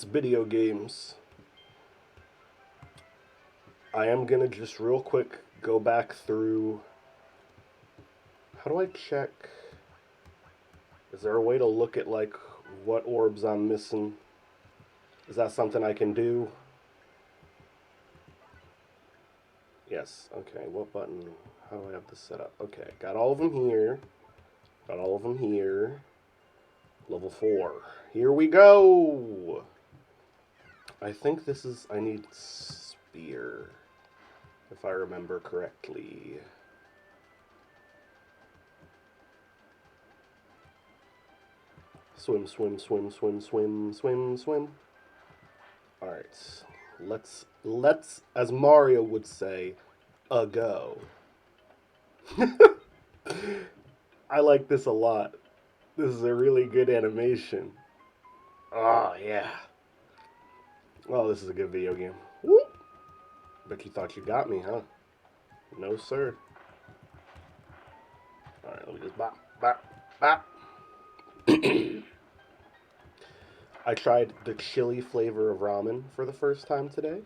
it's video games. I am gonna just real quick go back through. How do I check? Is there a way to look at like what orbs I'm missing? Is that something I can do? Yes. Okay. What button? How do I have this set up? Okay. Got all of them here. Got all of them here. Level 4. Here we go! I think this is... I need spear, if I remember correctly. Swim, swim, swim, swim, swim, swim, swim. Alright. Let's, as Mario would say, a go. I like this a lot. This is a really good animation. Oh, yeah. Oh, this is a good video game. Whoop. Bet you thought you got me, huh? No, sir. Alright, let me just bop, bop, bop. I tried the chili flavor of ramen for the first time today.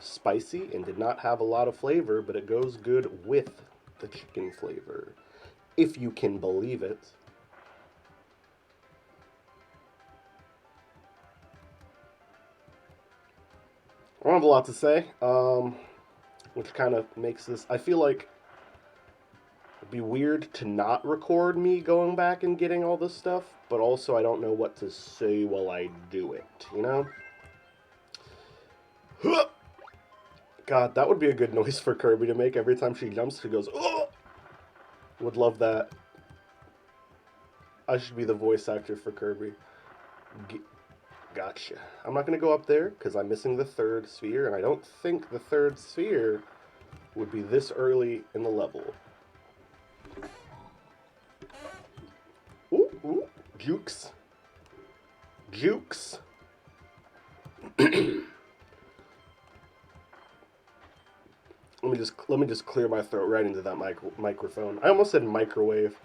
Spicy and did not have a lot of flavor, but it goes good with the chicken flavor. If you can believe it. I don't have a lot to say, which kind of makes this... I feel like it'd be weird to not record me going back and getting all this stuff, but also I don't know what to say while I do it, you know? God, that would be a good noise for Kirby to make every time she jumps. She goes, oh! Would love that. I should be the voice actor for Kirby. Gotcha. I'm not going to go up there because I'm missing the third sphere, and I don't think the third sphere would be this early in the level. Ooh, ooh, jukes. Jukes. Let me just clear my throat right into that microphone. I almost said microwave.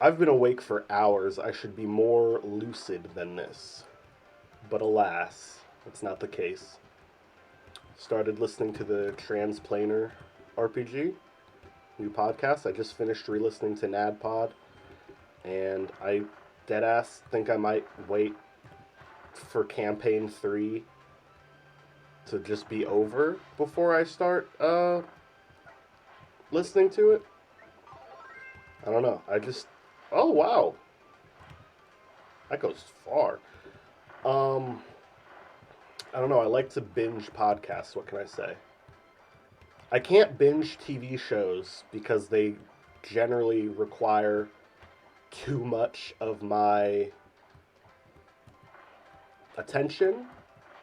I've been awake for hours. I should be more lucid than this. But alas, that's not the case. Started listening to the Transplanar RPG, new podcast. I just finished re-listening to NADPod, and I deadass think I might wait for Campaign 3 to just be over before I start listening to it. I don't know. Oh, wow. That goes far. I don't know. I like to binge podcasts. What can I say? I can't binge TV shows because they generally require too much of my attention,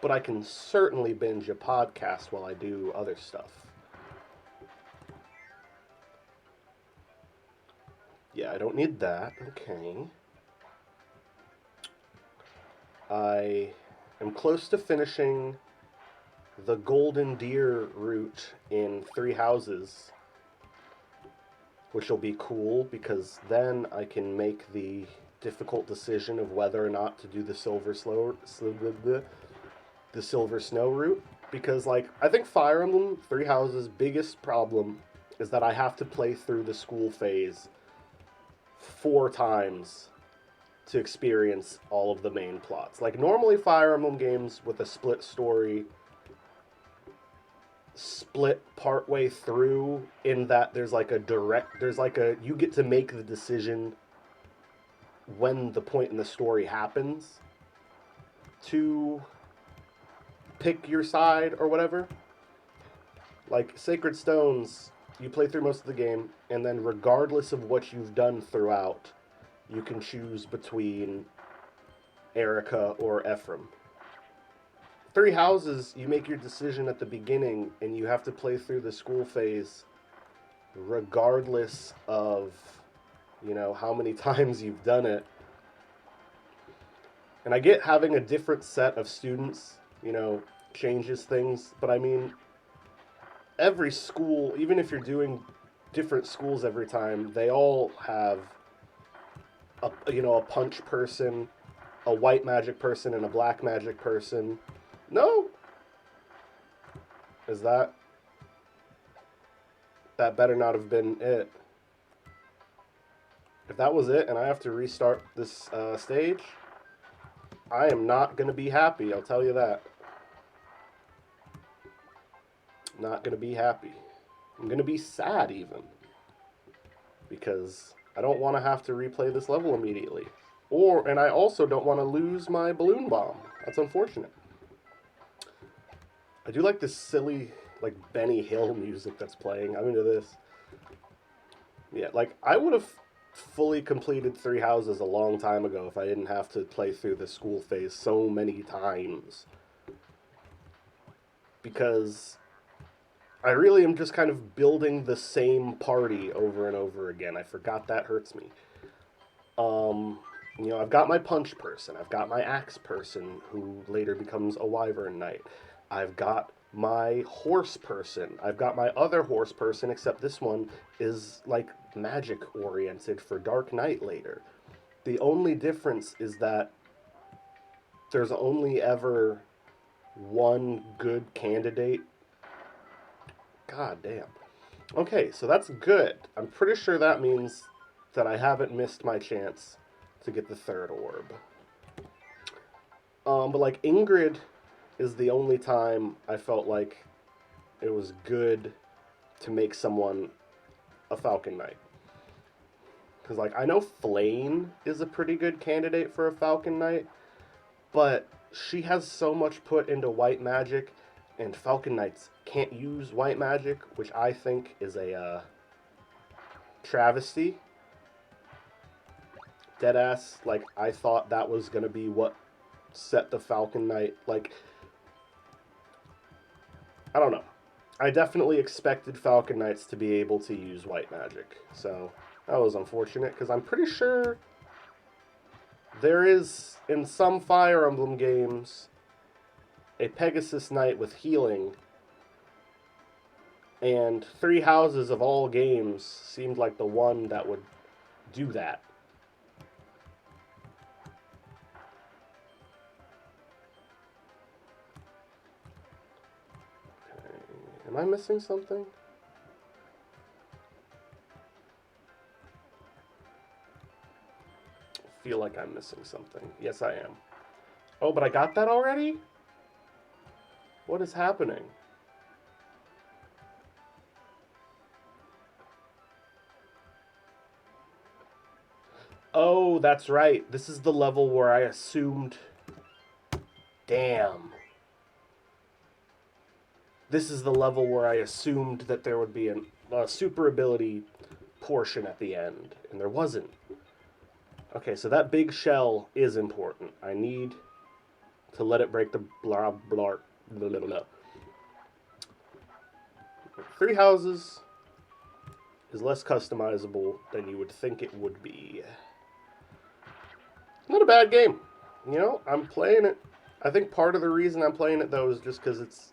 but I can certainly binge a podcast while I do other stuff. Yeah, I don't need that. Okay. I am close to finishing the Golden Deer route in 3 Houses, which will be cool because then I can make the difficult decision of whether or not to do the Silver Snow route. Because, like, I think Fire Emblem 3 Houses' biggest problem is that I have to play through the school phase 4 times to experience all of the main plots. Like, normally Fire Emblem games with a split story split partway through in that there's like you get to make the decision when the point in the story happens to pick your side or whatever. Like Sacred Stones, you play through most of the game, and then regardless of what you've done throughout, you can choose between Erica or Ephraim. 3 Houses, you make your decision at the beginning, and you have to play through the school phase regardless of, how many times you've done it. And I get having a different set of students, changes things, but I mean, every school, even if you're doing different schools every time, they all have a punch person a white magic person and a black magic person. No? Is that... That better not have been it. If that was it and I have to restart this stage, I am not going to be happy, I'll tell you that. Not going to be happy. I'm going to be sad even. Because I don't want to have to replay this level immediately. And I also don't want to lose my balloon bomb. That's unfortunate. I do like this silly, like, Benny Hill music that's playing. I'm into this. Yeah, like, I would have fully completed 3 houses a long time ago if I didn't have to play through the school phase so many times. Because I really am just kind of building the same party over and over again. I forgot that hurts me. You know, I've got my punch person. I've got my axe person, who later becomes a wyvern knight. I've got my horse person. I've got my other horse person, except this one is, like, magic-oriented for Dark Knight later. The only difference is that there's only ever one good candidate. God damn. Okay, so that's good. I'm pretty sure that means that I haven't missed my chance to get the 3rd orb. But like Ingrid is the only time I felt like it was good to make someone a Falcon Knight. Because like I know Flame is a pretty good candidate for a Falcon Knight, but she has so much put into white magic, and Falcon Knights can't use white magic, which I think is a travesty. Deadass, like, I thought that was going to be what set the Falcon Knight, like, I don't know. I definitely expected Falcon Knights to be able to use white magic, so that was unfortunate, because I'm pretty sure there is, in some Fire Emblem games, a Pegasus Knight with healing, and 3 Houses of all games seemed like the one that would do that. Am I missing something? I feel like I'm missing something. Yes, I am. Oh, but I got that already? What is happening? Oh, that's right. This is the level where I assumed... Damn. This is the level where I assumed that there would be a super ability portion at the end, and there wasn't. Okay, so that big shell is important. I need to let it break the blah, blah, blah, blah, blah. 3 Houses is less customizable than you would think it would be. Not a bad game. You know, I'm playing it. I think part of the reason I'm playing it, though, is just because it's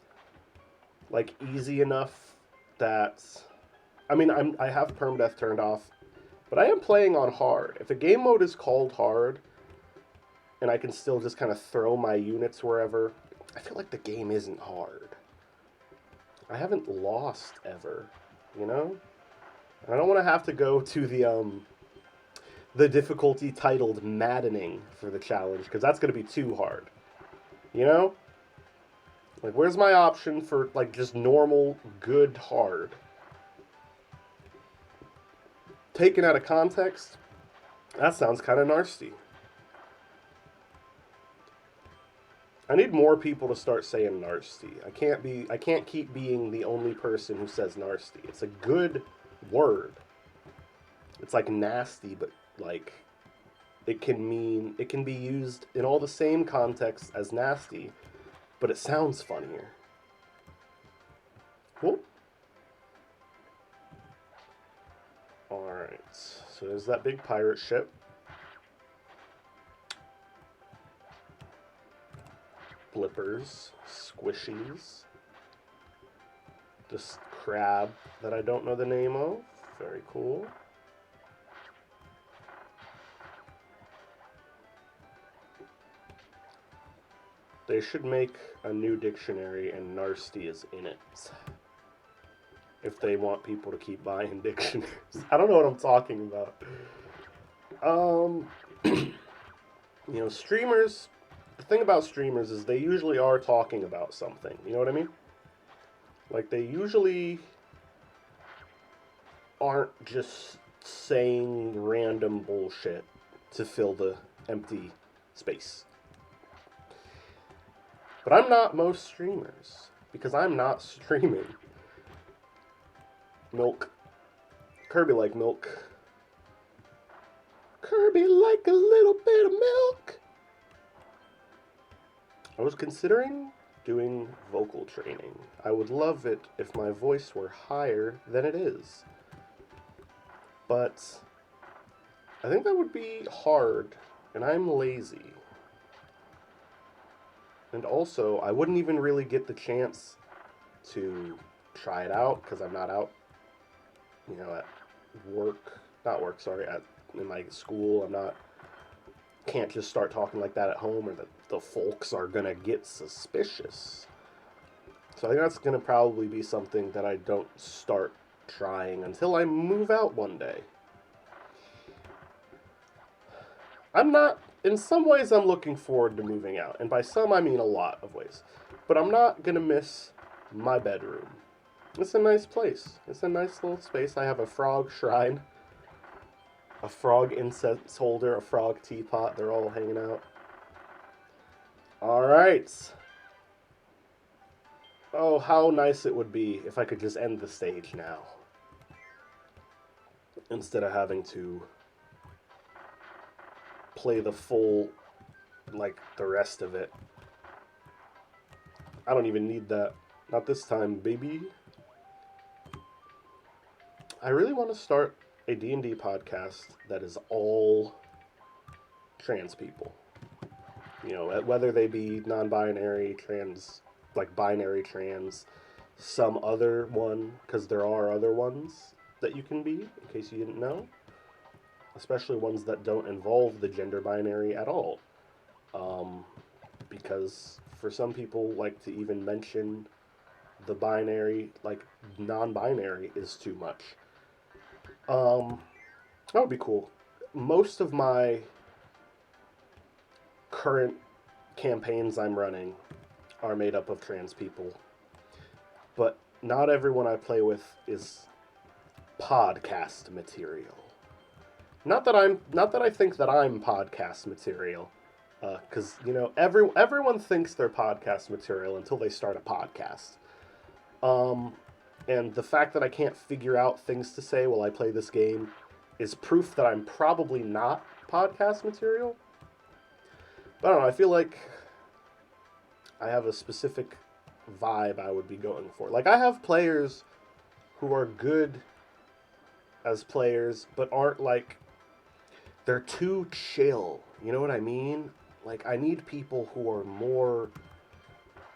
like easy enough that, I mean, I have permadeath turned off, but I am playing on hard. If a game mode is called hard, and I can still just kind of throw my units wherever, I feel like the game isn't hard. I haven't lost ever, you know? And I don't want to have to go to the difficulty titled Maddening for the challenge, because that's going to be too hard, you know? Like, where's my option for, like, just normal, good, hard? Taken out of context, that sounds kind of nasty. I need more people to start saying nasty. I can't keep being the only person who says nasty. It's a good word. It's like nasty, but, like, it can be used in all the same contexts as nasty, but it sounds funnier. Cool. Alright, so there's that big pirate ship. Flippers, squishies. This crab that I don't know the name of. Very cool. They should make a new dictionary and Narsty is in it. If they want people to keep buying dictionaries. I don't know what I'm talking about. Um, streamers, the thing about streamers is they usually are talking about something. You know what I mean? Like, they usually aren't just saying random bullshit to fill the empty space. But I'm not most streamers because I'm not streaming. Milk. Kirby like milk. Kirby like a little bit of milk. I was considering doing vocal training. I would love it if my voice were higher than it is. But I think that would be hard, and I'm lazy. And also, I wouldn't even really get the chance to try it out because I'm not out, at work. Not work, sorry, in my school. Can't just start talking like that at home or the folks are gonna get suspicious. So I think that's gonna probably be something that I don't start trying until I move out one day. In some ways I'm looking forward to moving out, and by some I mean a lot of ways. But I'm not gonna miss my bedroom. It's a nice place. It's a nice little space. I have a frog shrine, a frog incense holder, a frog teapot. They're all hanging out. Alright. Oh, how nice it would be if I could just end the stage now. Instead of having to play the full, the rest of it. I don't even need that. Not this time, baby. I really want to start a D&D podcast that is all trans people. Whether they be non-binary, trans, binary trans, some other one, because there are other ones that you can be, in case you didn't know. Especially ones that don't involve the gender binary at all. Because for some people, to even mention the binary, non-binary is too much. That would be cool. Most of my current campaigns I'm running are made up of trans people. But not everyone I play with is podcast material. Not that I think that I'm podcast material, because everyone thinks they're podcast material until they start a podcast. And the fact that I can't figure out things to say while I play this game is proof that I'm probably not podcast material. But I don't know, I feel like I have a specific vibe I would be going for. I have players who are good as players, but aren't they're too chill. You know what I mean? I need people who are more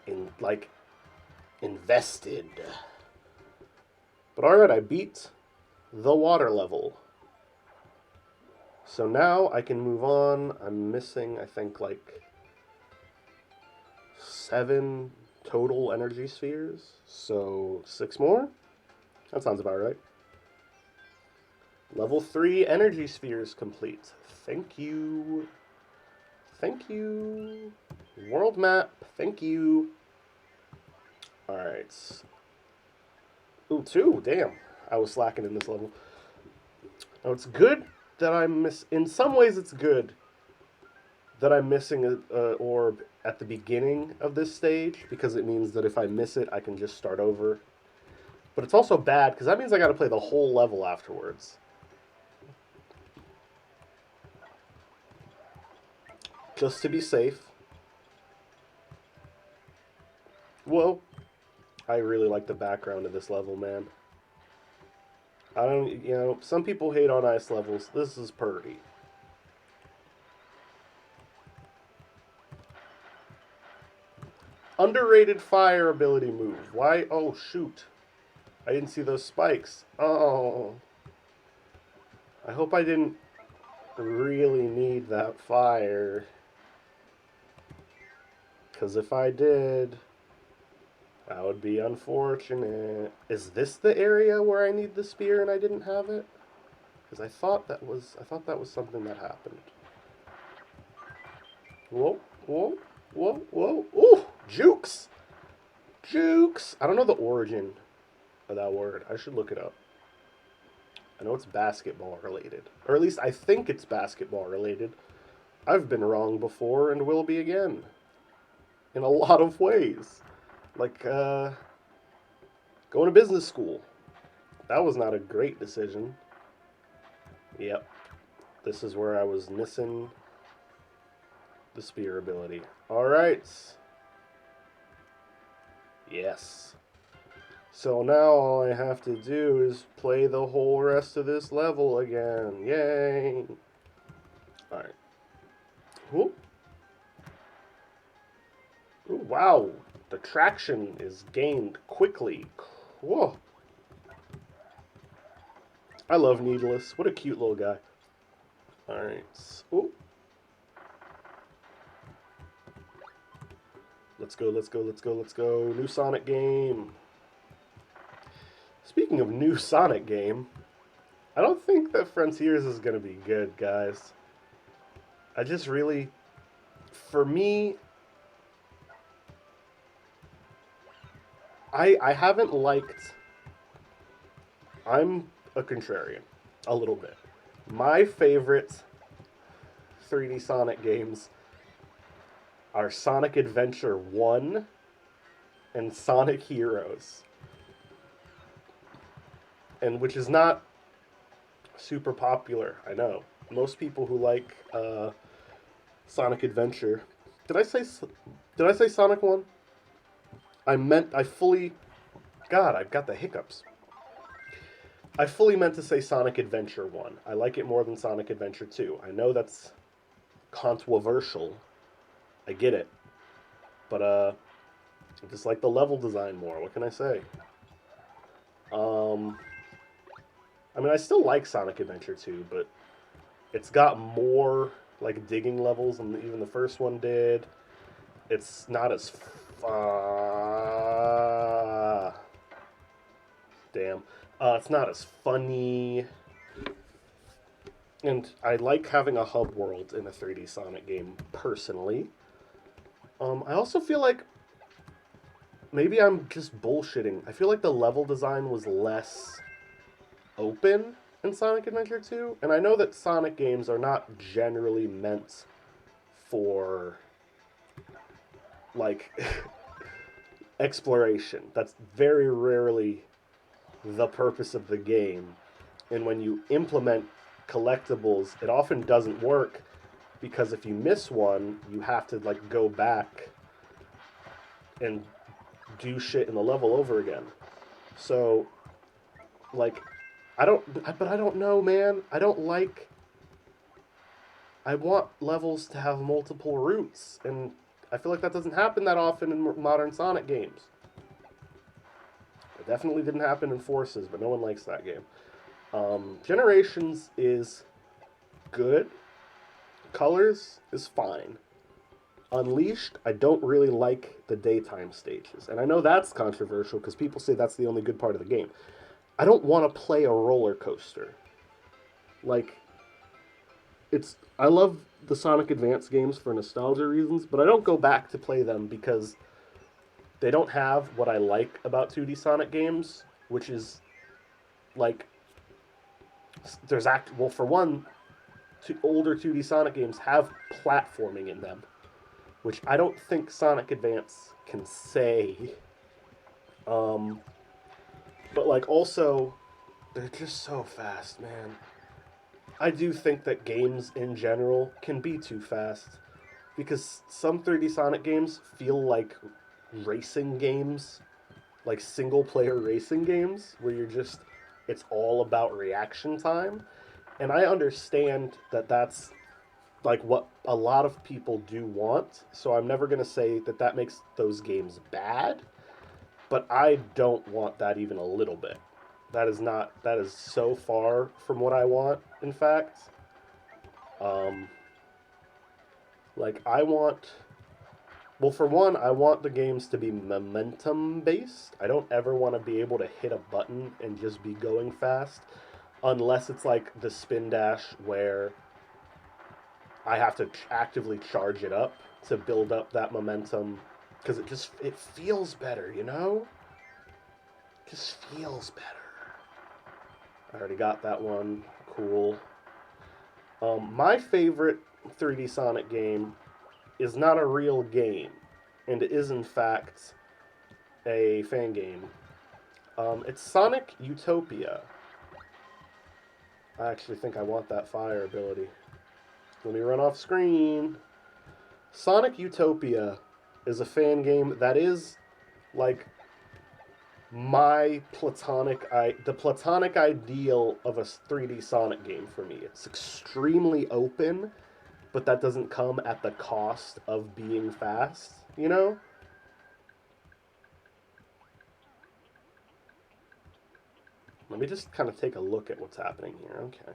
invested. But alright, I beat the water level. So now I can move on. I'm missing, I think, 7 total energy spheres. So 6 more? That sounds about right. Level 3 energy spheres complete. Thank you. Thank you. World map. Thank you. Alright. Ooh, 2. Damn. I was slacking in this level. Now, it's good that in some ways, it's good that I'm missing an orb at the beginning of this stage, because it means that if I miss it, I can just start over. But it's also bad, because that means I gotta play the whole level afterwards. Just to be safe. Whoa. I really like the background of this level, man. I don't, some people hate on ice levels. This is pretty. Underrated fire ability move. Why? Oh, shoot. I didn't see those spikes. Oh. I hope I didn't really need that fire. Because if I did, that would be unfortunate. Is this the area where I need the spear and I didn't have it? Because I thought that was something that happened. Whoa, whoa, whoa, whoa. Ooh, jukes! Jukes! I don't know the origin of that word. I should look it up. I know it's basketball related. Or at least I think it's basketball related. I've been wrong before and will be again. In a lot of ways. Like, going to business school. That was not a great decision. Yep. This is where I was missing the spear ability. Alright. Yes. So now all I have to do is play the whole rest of this level again. Yay! Alright. Ooh, wow. The traction is gained quickly. Whoa. I love Needless. What a cute little guy. Alright. Ooh. Let's go, let's go, let's go, let's go. New Sonic game. Speaking of new Sonic game, I don't think that Frontiers is going to be good, guys. I just really, for me, I haven't liked, I'm a contrarian, a little bit. My favorite 3D Sonic games are Sonic Adventure 1 and Sonic Heroes. And which is not super popular, I know. Most people who like Sonic Adventure. Did I say Sonic 1? I fully, God, I've got the hiccups. I fully meant to say Sonic Adventure 1. I like it more than Sonic Adventure 2. I know that's controversial. I get it. But I just like the level design more. What can I say? I mean, I still like Sonic Adventure 2, but it's got more, like, digging levels than even the first one did. It's not as damn. It's not as funny. And I like having a hub world in a 3D Sonic game, personally. I also feel like maybe I'm just bullshitting. I feel like the level design was less open in Sonic Adventure 2. And I know that Sonic games are not generally meant for, like, exploration. That's very rarely the purpose of the game. And when you implement collectibles, it often doesn't work because if you miss one, you have to, like, go back and do shit in the level over again. So, like, I don't know, man. I want levels to have multiple routes, and I feel like that doesn't happen that often in modern Sonic games. It definitely didn't happen in Forces, but no one likes that game. Generations is good. Colors is fine. Unleashed, I don't really like the daytime stages. And I know that's controversial because people say that's the only good part of the game. I don't want to play a roller coaster. Like, I love the Sonic Advance games for nostalgia reasons, but I don't go back to play them because they don't have what I like about 2D Sonic games, which is, like, well, for one, older 2D Sonic games have platforming in them, which I don't think Sonic Advance can say. But, like, also, they're just so fast, man. I do think that games in general can be too fast. Because some 3D Sonic games feel like racing games. Like single-player racing games, where it's all about reaction time. And I understand that that's, like, what a lot of people do want. So I'm never going to say that that makes those games bad. But I don't want that even a little bit. That is so far from what I want, in fact. Like, I want Well, for one, I want the games to be momentum based. I don't ever want to be able to hit a button and just be going fast, unless it's like the spin dash where I have to actively charge it up to build up that momentum because it feels better, you know? Just feels better. I already got that one. Cool. My favorite 3D Sonic game is not a real game, and it is in fact a fan game. It's Sonic Utopia. I actually think I want that fire ability. Let me run off screen. Sonic Utopia is a fan game that is like the platonic ideal of a 3D Sonic game for me. It's extremely open, but that doesn't come at the cost of being fast, you know? Let me just kind of take a look at what's happening here. Okay.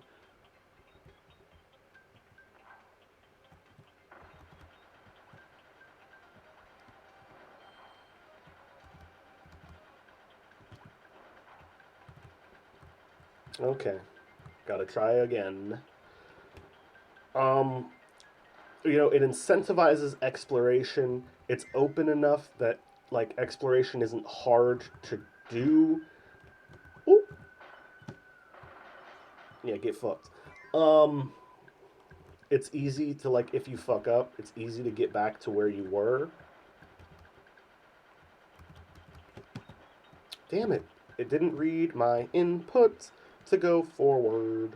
Okay. Gotta try again. Um, it incentivizes exploration. It's open enough that like exploration isn't hard to do. Ooh. Yeah, get fucked. Um, it's easy to like if you fuck up, it's easy to get back to where you were. Damn it. It didn't read my input to go forward.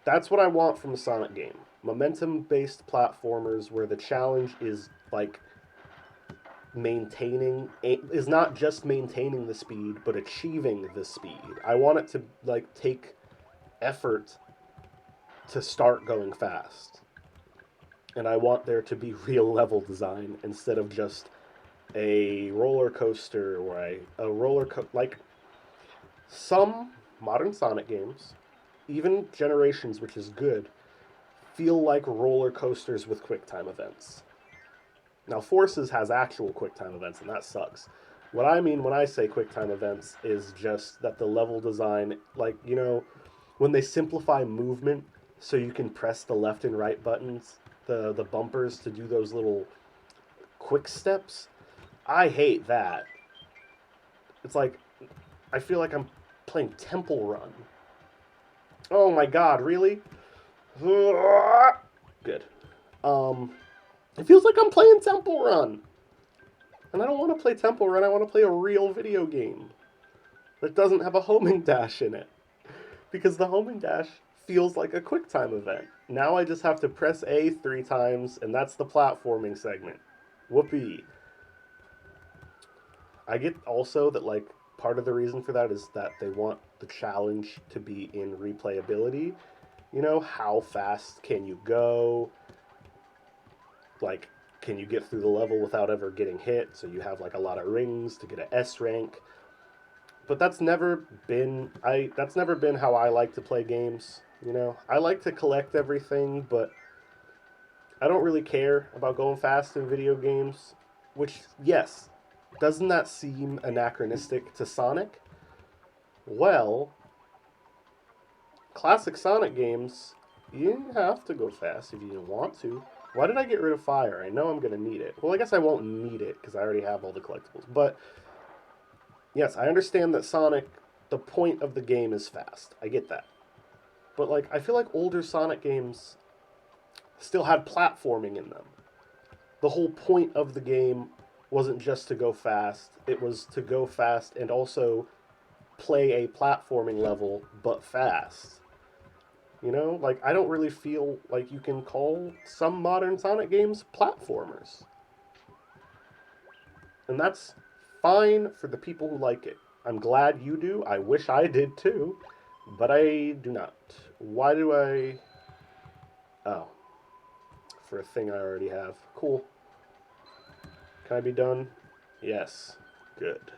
That's what I want from a Sonic game. Momentum-based platformers where the challenge is like is not just maintaining the speed, but achieving the speed. I want it to like take effort to start going fast. And I want there to be real level design instead of just a roller coaster or like some modern Sonic games, even Generations, which is good, feel like roller coasters with QuickTime events. Now, Forces has actual QuickTime events, and that sucks. What I mean when I say QuickTime events is just that the level design, like, when they simplify movement so you can press the left and right buttons, the bumpers to do those little quick steps, I hate that. It's like, I feel like I'm playing Temple Run. Oh my god, really? Good. It feels like I'm playing Temple Run. And I don't want to play Temple Run, I want to play a real video game that doesn't have a homing dash in it. Because the homing dash feels like a QuickTime event. Now I just have to press A 3 times, and that's the platforming segment. Whoopee. I get also that, like, part of the reason for that is that they want the challenge to be in replayability. How fast can you go? Like, can you get through the level without ever getting hit? So you have, like, a lot of rings to get an S rank. But that's never been how I like to play games. I like to collect everything, but I don't really care about going fast in video games. Which, yes, doesn't that seem anachronistic to Sonic? Well, classic Sonic games, you didn't have to go fast if you didn't want to. Why did I get rid of fire? I know I'm going to need it. Well, I guess I won't need it because I already have all the collectibles. But, yes, I understand that Sonic, the point of the game is fast. I get that. But, like, I feel like older Sonic games still had platforming in them. The whole point of the game wasn't just to go fast. It was to go fast and also play a platforming level, but fast. Like, I don't really feel like you can call some modern Sonic games platformers. And that's fine for the people who like it. I'm glad you do. I wish I did too, but I do not. Why do I... Oh. For a thing I already have. Cool. Can I be done? Yes. Good.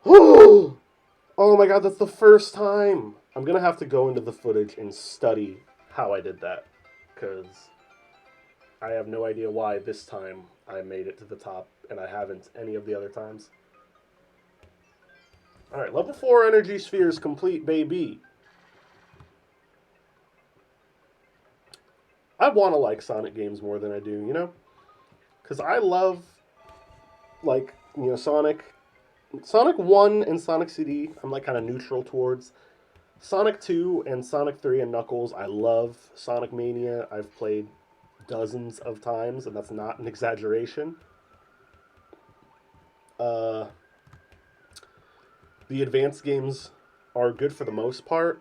Oh. Oh my god, that's the first time! I'm gonna have to go into the footage and study how I did that. Because I have no idea why this time I made it to the top and I haven't any of the other times. Alright, level 4 energy spheres complete, baby. I want to like Sonic games more than I do, you know? Because I love, like, you know, Sonic 1 and Sonic CD, I'm like kind of neutral towards. Sonic 2 and Sonic 3 and Knuckles, I love. Sonic Mania, I've played dozens of times, and that's not an exaggeration. Uh, the advanced games are good for the most part.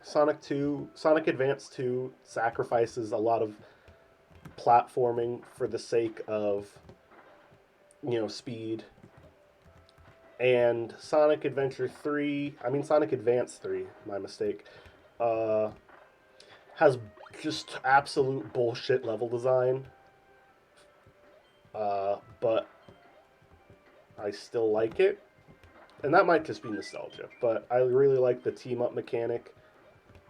Sonic Advance 2 sacrifices a lot of platforming for the sake of, you know, speed. And Sonic Advance 3, my mistake, uh, has just absolute bullshit level design. But I still like it. And that might just be nostalgia, but I really like the team up mechanic.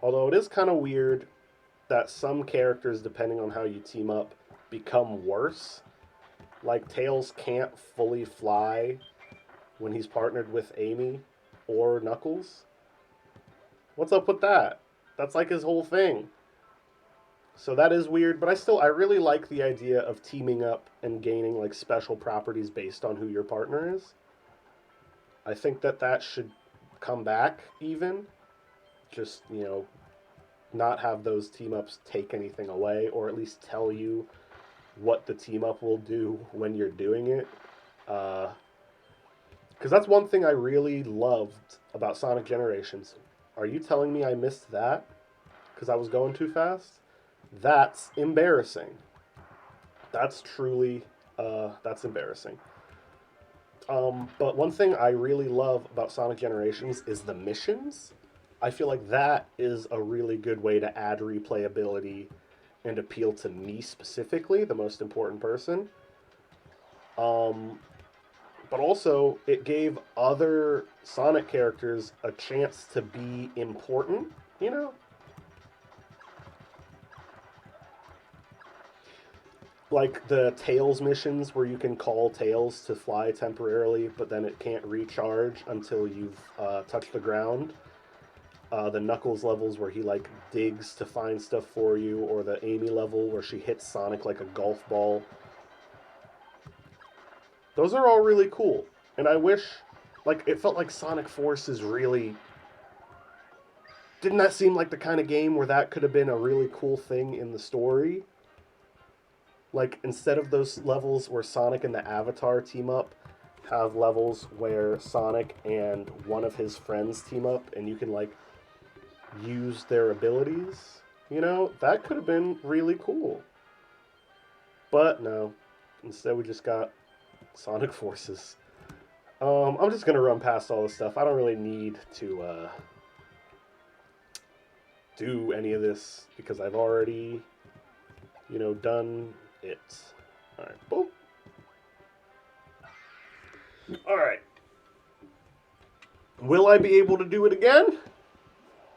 Although it is kind of weird that some characters, depending on how you team up, become worse. Like Tails can't fully fly when he's partnered with Amy or Knuckles. What's up with that? That's like his whole thing. So that is weird, but I really like the idea of teaming up and gaining like special properties based on who your partner is. I think that should come back even. Just, you know, not have those team ups take anything away, or at least tell you what the team up will do when you're doing it. Because that's one thing I really loved about Sonic Generations. Are you telling me I missed that because I was going too fast? That's embarrassing. That's truly, that's embarrassing. But one thing I really love about Sonic Generations is the missions. I feel like that is a really good way to add replayability and appeal to me specifically, the most important person. But also, it gave other Sonic characters a chance to be important, you know? Like the Tails missions where you can call Tails to fly temporarily, but then it can't recharge until you've touched the ground. The Knuckles levels where he like digs to find stuff for you, or the Amy level where she hits Sonic like a golf ball. Those are all really cool. And I wish, like, it felt like Sonic Forces really... Didn't that seem like the kind of game where that could have been a really cool thing in the story? Like, instead of those levels where Sonic and the Avatar team up, have levels where Sonic and one of his friends team up, and you can, like, use their abilities, you know? That could have been really cool. But, no. Instead, we just got Sonic Forces. I'm just gonna run past all this stuff. I don't really need to do any of this because I've already, you know, done it. All right, boom. All right. Will I be able to do it again?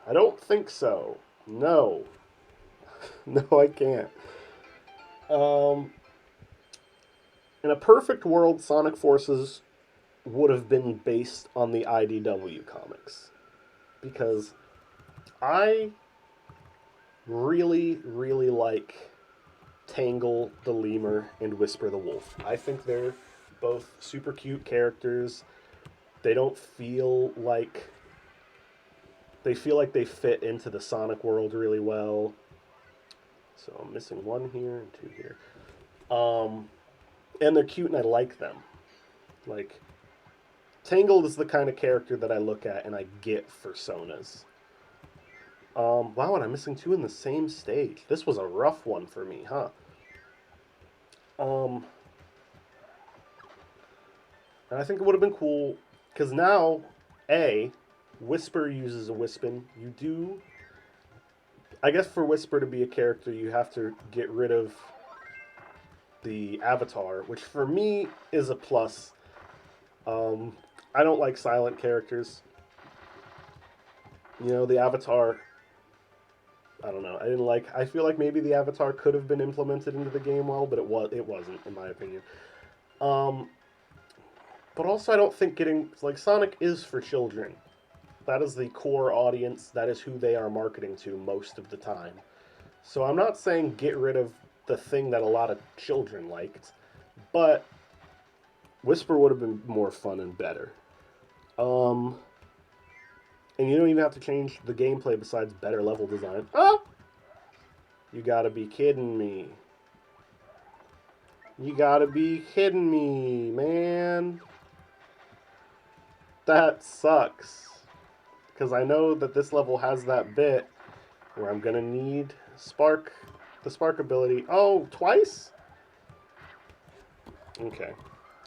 I don't think so. No. No, I can't. In a perfect world, Sonic Forces would have been based on the IDW comics. Because I really, really like Tangle the Lemur and Whisper the Wolf. I think they're both super cute characters. They don't feel like... They feel like they fit into the Sonic world really well. So I'm missing one here and two here. And they're cute and I like them. Like, Tangled is the kind of character that I look at and I get personas. Wow, and I'm missing two in the same stage. This was a rough one for me, huh? And I think it would have been cool, because now, Whisper uses a Wispin. You do... I guess for Whisper to be a character, you have to get rid of the Avatar, which for me is a plus. I don't like silent characters. You know, the Avatar, I don't know. I feel like maybe the Avatar could have been implemented into the game well, but it wasn't in my opinion. Um, but also I don't think getting like Sonic is for children. That is the core audience. That is who they are marketing to most of the time. So I'm not saying get rid of the thing that a lot of children liked, but Whisper would have been more fun and better. Um, and you don't even have to change the gameplay besides better level design. Ah! You gotta be kidding me. You gotta be kidding me, man. That sucks. Because I know that this level has that bit where I'm gonna need the spark ability. Oh, twice? Okay.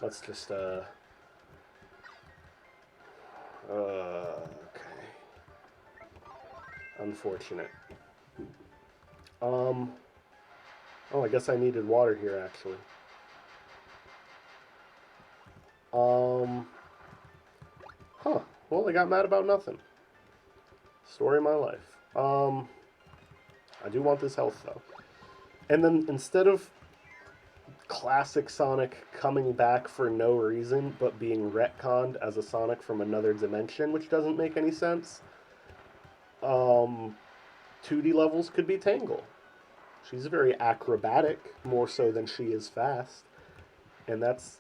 Let's just, okay. Unfortunate. Oh, I guess I needed water here, actually. Huh. Well, I got mad about nothing. Story of my life. I do want this health, though. And then, instead of classic Sonic coming back for no reason, but being retconned as a Sonic from another dimension, which doesn't make any sense, 2D levels could be Tangle. She's very acrobatic, more so than she is fast. And that's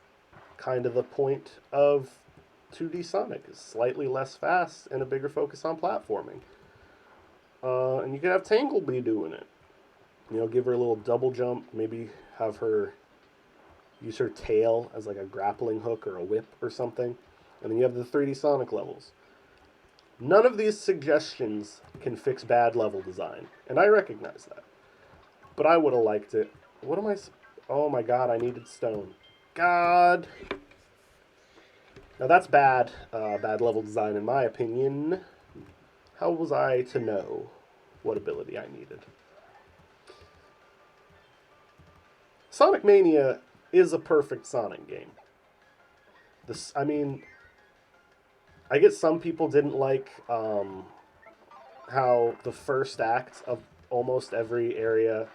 kind of the point of 2D Sonic, is slightly less fast and a bigger focus on platforming. And you could have Tangle be doing it. You know, give her a little double jump, maybe have her use her tail as like a grappling hook or a whip or something. And then you have the 3D Sonic levels. None of these suggestions can fix bad level design, and I recognize that. But I would have liked it. What am I... Oh my god, I needed stone. God. Now that's bad. Bad level design in my opinion. How was I to know what ability I needed? Sonic Mania is a perfect Sonic game. I mean, I guess some people didn't like how the first act of almost every area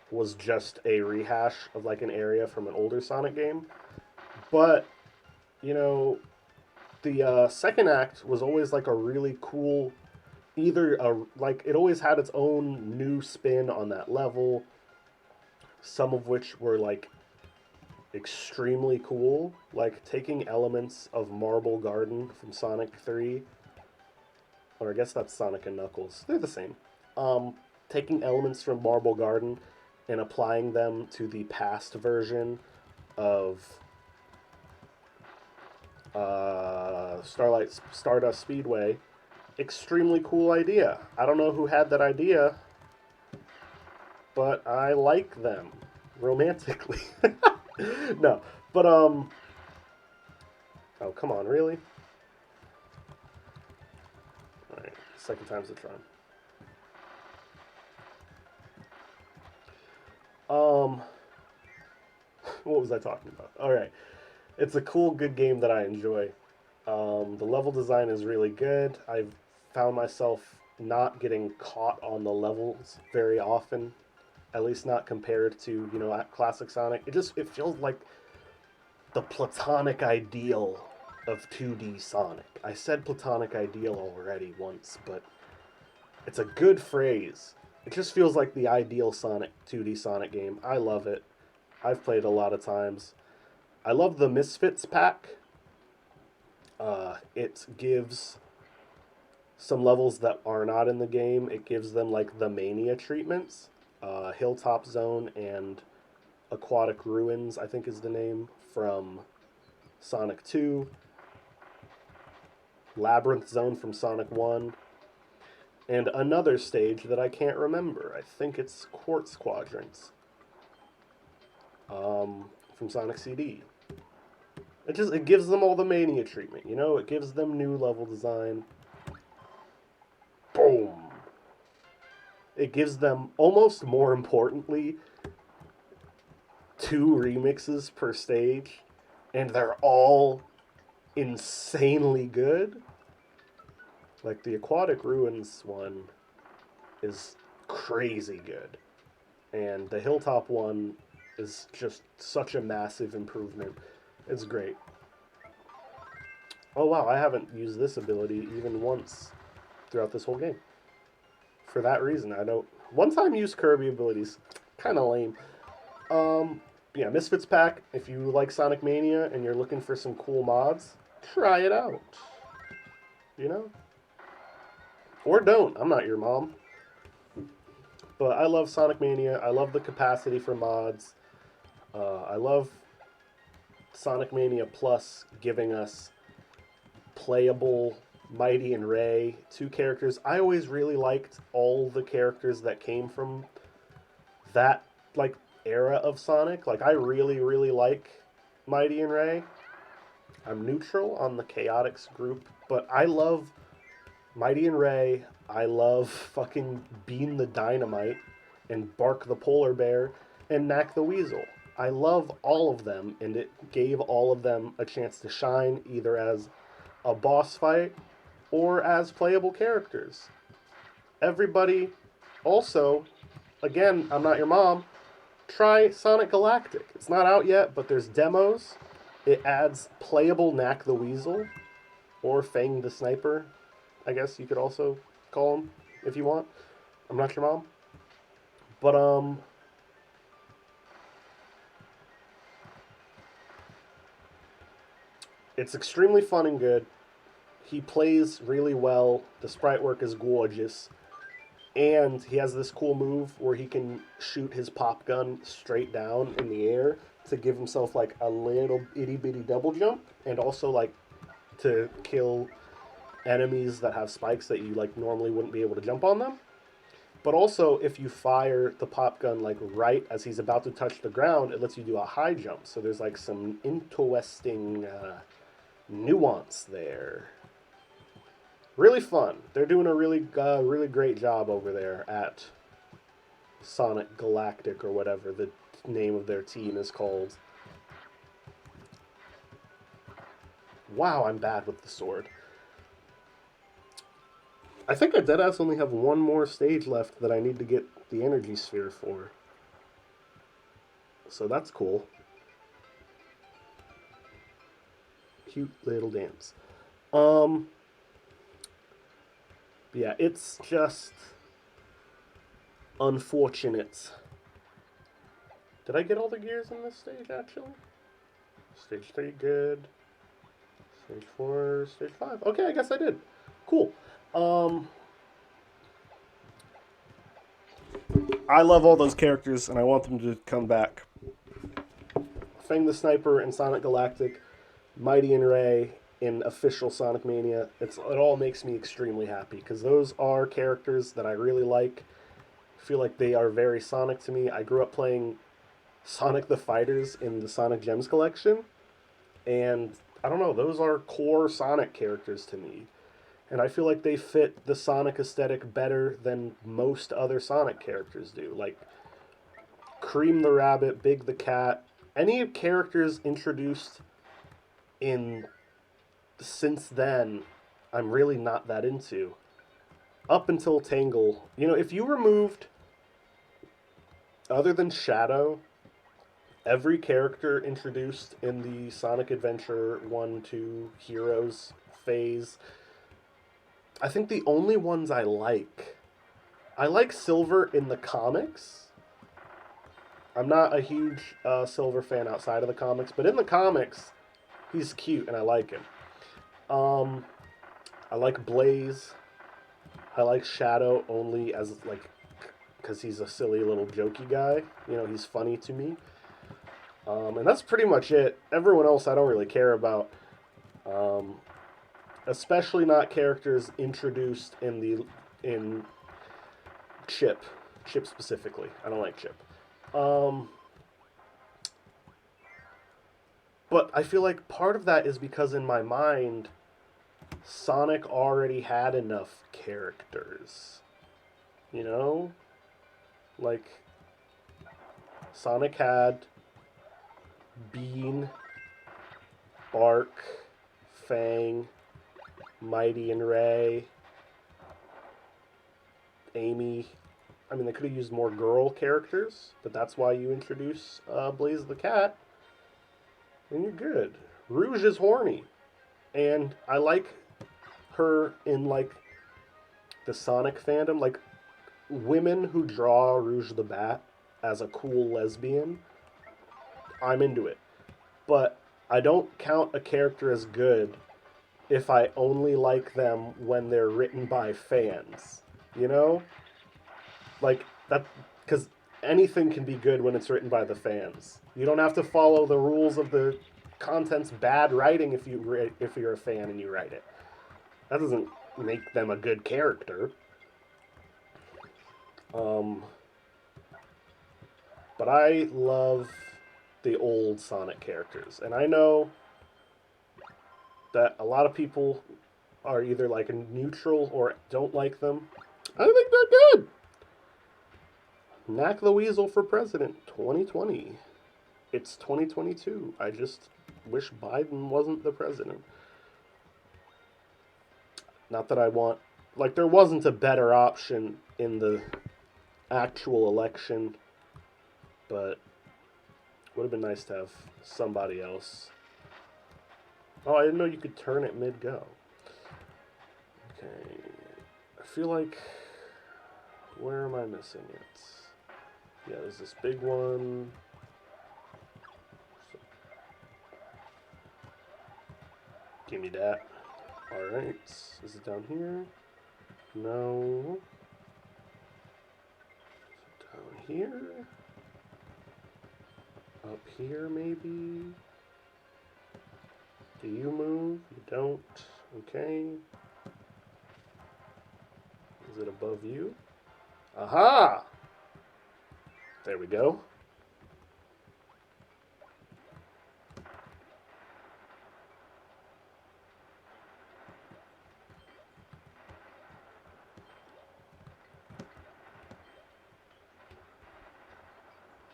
was just a rehash of like an area from an older Sonic game. But, you know, the second act was always like a really cool, like it always had its own new spin on that level, some of which were like extremely cool, like taking elements of Marble Garden from Sonic 3, or I guess that's Sonic and Knuckles. They're the same. Taking elements from Marble Garden and applying them to the past version of Stardust Speedway. Extremely cool idea. I don't know who had that idea, but I like them romantically. No, but oh, come on, really? All right, second time's the charm. What was I talking about? All right, it's a cool, good game that I enjoy. The level design is really good. I've found myself not getting caught on the levels very often, at least not compared to, you know, classic Sonic. It feels like the platonic ideal of 2D Sonic. I said platonic ideal already once, but it's a good phrase. It just feels like the ideal Sonic 2D Sonic game. I love it. I've played a lot of times. I love the Misfits pack. It gives some levels that are not in the game, it gives them like the Mania treatments. Hilltop Zone and Aquatic Ruins, I think is the name, from Sonic 2. Labyrinth Zone from Sonic 1. And another stage that I can't remember. I think it's Quartz Quadrants from Sonic CD. It gives them all the Mania treatment, you know? It gives them new level design. Boom! It gives them, almost more importantly, 2 remixes per stage, and they're all insanely good. Like the Aquatic Ruins one is crazy good. And the Hilltop one is just such a massive improvement. It's great. Oh wow, I haven't used this ability even once throughout this whole game. For that reason, I don't. One time use Kirby abilities, kind of lame. Yeah, Misfits pack. If you like Sonic Mania and you're looking for some cool mods, try it out. You know, or don't. I'm not your mom. But I love Sonic Mania. I love the capacity for mods. I love Sonic Mania Plus giving us playable Mighty and Ray, two characters. I always really liked all the characters that came from that like era of Sonic. Like I really, really like Mighty and Ray. I'm neutral on the Chaotix group, but I love Mighty and Ray. I love fucking Bean the Dynamite and Bark the Polar Bear and Knack the Weasel. I love all of them, and it gave all of them a chance to shine either as a boss fight or as playable characters. Everybody also, again, I'm not your mom, try Sonic Galactic. It's not out yet, but there's demos. It adds playable Knack the Weasel or Fang the Sniper, I guess you could also call him if you want. I'm not your mom. But it's extremely fun and good. He plays really well. The sprite work is gorgeous. And he has this cool move where he can shoot his pop gun straight down in the air to give himself like a little itty bitty double jump, and also like to kill enemies that have spikes that you like normally wouldn't be able to jump on them. But also, if you fire the pop gun like right as he's about to touch the ground, it lets you do a high jump. So there's like some interesting nuance there. Really fun. They're doing a really great job over there at Sonic Galactic or whatever the name of their team is called. Wow, I'm bad with the sword. I think I deadass only have one more stage left that I need to get the energy sphere for. So that's cool. Cute little dance. Yeah, it's just unfortunate. Did I get all the gears in this stage, actually? Stage 3, good. Stage 4, stage 5. Okay, I guess I did. Cool. I love all those characters, and I want them to come back. Fang the Sniper in Sonic Galactic, Mighty and Ray in official Sonic Mania. It all makes me extremely happy, because those are characters that I really like. I feel like they are very Sonic to me. I grew up playing Sonic the Fighters in the Sonic Gems collection, and I don't know, those are core Sonic characters to me. And I feel like they fit the Sonic aesthetic better than most other Sonic characters do. Like Cream the Rabbit, Big the Cat, any characters introduced in since then, I'm really not that into. Up until Tangle, you know, if you removed, other than Shadow, every character introduced in the Sonic Adventure 1, 2 Heroes phase, I think the only ones I like Silver in the comics. I'm not a huge Silver fan outside of the comics, but in the comics, he's cute and I like him. I like Blaze. I like Shadow only as like because he's a silly little jokey guy. You know, he's funny to me. And that's pretty much it. Everyone else I don't really care about. Especially not characters introduced in Chip specifically. I don't like Chip. But I feel like part of that is because in my mind, Sonic already had enough characters. You know? Like, Sonic had Bean, Bark, Fang, Mighty and Ray, Amy. I mean, they could have used more girl characters, but that's why you introduce Blaze the Cat, and you're good. Rouge is horny, and I like her in like the Sonic fandom. Like women who draw Rouge the Bat as a cool lesbian, I'm into it. But I don't count a character as good if I only like them when they're written by fans. You know? Like that, because anything can be good when it's written by the fans. You don't have to follow the rules of the content's bad writing if you're a fan and you write it. That doesn't make them a good character. But I love the old Sonic characters, and I know that a lot of people are either like a neutral or don't like them. I think they're good. Knack the Weasel for president, 2020. It's 2022. I just wish Biden wasn't the president. Not that I want... Like, there wasn't a better option in the actual election, but would have been nice to have somebody else. Oh, I didn't know you could turn it mid-go. Okay. I feel like... Where am I missing it? Yeah, there's this big one. Give me that. Alright. Is it down here? No. Is it down here? Up here, maybe? Do you move? You don't? Okay. Is it above you? Aha! There we go.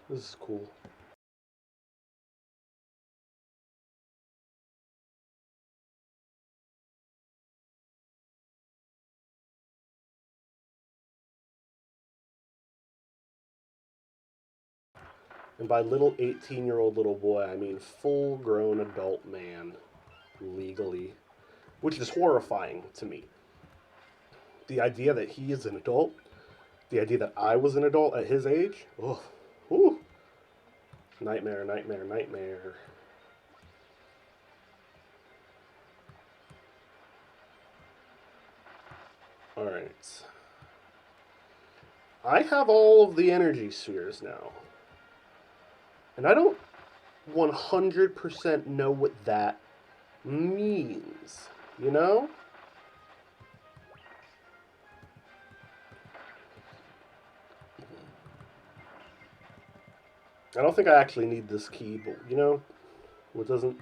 This is cool. And by little 18-year-old little boy, I mean full-grown adult man, legally, which is horrifying to me. The idea that he is an adult, the idea that I was an adult at his age, oh, whew. Nightmare, nightmare, nightmare. Alright. I have all of the energy spheres now. And I don't 100% know what that means, you know? I don't think I actually need this key, but, you know, what doesn't...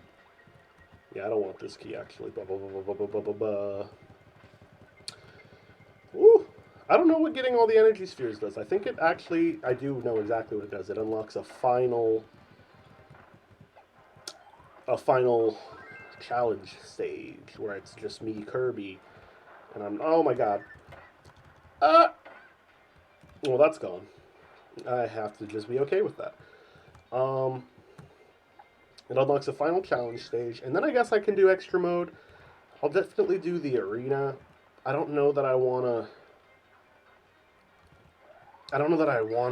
Yeah, I don't want this key, actually. Blah, blah, blah, blah, blah, blah, blah, blah. Ooh, I don't know what getting all the energy spheres does. I think it actually... I do know exactly what it does. It unlocks a final challenge stage where it's just me, Kirby, and I'm... Oh, my God. Well, that's gone. I have to just be okay with that. It unlocks a final challenge stage, and then I guess I can do extra mode. I'll definitely do the arena. I don't know that I want